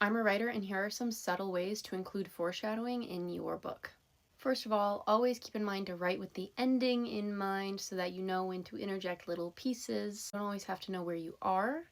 I'm a writer, and here are some subtle ways to include foreshadowing in your book. First of all, always keep in mind to write with the ending in mind so that you know when to interject little pieces. You don't always have to know where you are,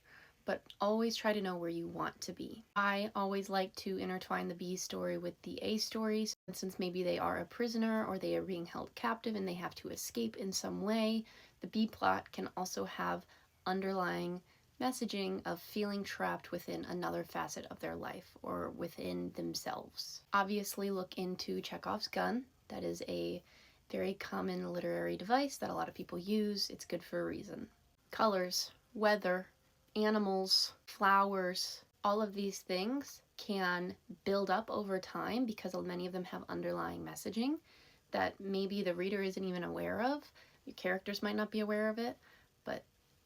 but always try to know where you want to be. I always like to intertwine the B story with the A story, since maybe they are a prisoner or they are being held captive and they have to escape in some way. The B plot can also have underlying messaging of feeling trapped within another facet of their life or within themselves. Obviously, look into Chekhov's gun. That is a very common literary device that a lot of people use. It's good for a reason. Colors, weather, animals, flowers, all of these things can build up over time because many of them have underlying messaging that maybe the reader isn't even aware of. Your characters might not be aware of it, but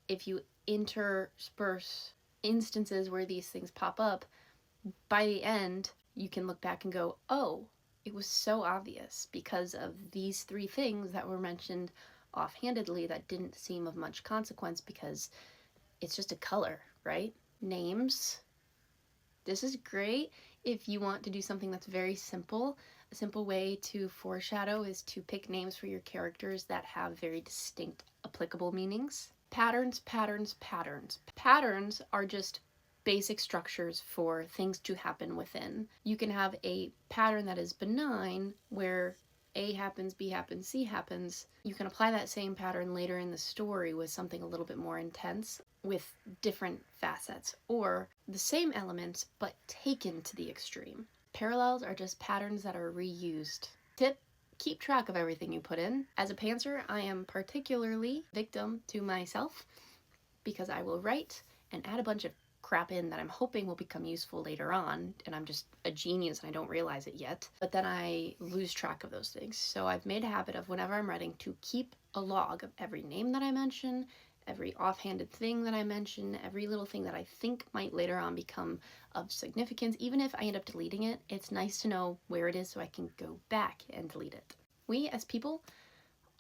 if you intersperse instances where these things pop up, by the end, you can look back and go, oh, it was so obvious because of these three things that were mentioned offhandedly that didn't seem of much consequence because it's just a color, right? Names. This is great if you want to do something that's very simple. A simple way to foreshadow is to pick names for your characters that have very distinct applicable meanings. Patterns, patterns, patterns. Patterns are just basic structures for things to happen within. You can have a pattern that is benign where A happens, B happens, C happens. You can apply that same pattern later in the story with something a little bit more intense with different facets, or the same elements but taken to the extreme. Parallels are just patterns that are reused. Tip: keep track of everything you put in. As a pantser, I am particularly victim to myself because I will write and add a bunch of crap in that I'm hoping will become useful later on, and I'm just a genius and I don't realize it yet, but then I lose track of those things. So I've made a habit of, whenever I'm writing, to keep a log of every name that I mention, every offhanded thing that I mention, every little thing that I think might later on become of significance. Even if I end up deleting it, it's nice to know where it is so I can go back and delete it. We as people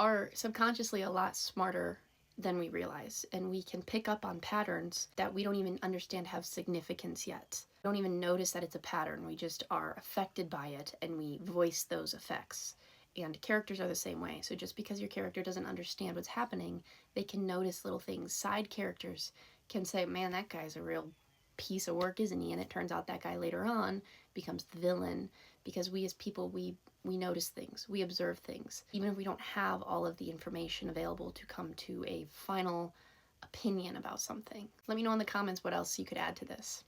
are subconsciously a lot smarter than we realize, and we can pick up on patterns that we don't even understand have significance yet. We don't even notice that it's a pattern. We just are affected by it and we voice those effects. And characters are the same way. So just because your character doesn't understand what's happening, they can notice little things. Side characters can say, man, that guy's a real piece of work, isn't he? And it turns out that guy later on becomes the villain, because we as people, we notice things, we observe things, even if we don't have all of the information available to come to a final opinion about something. Let me know in the comments what else you could add to this.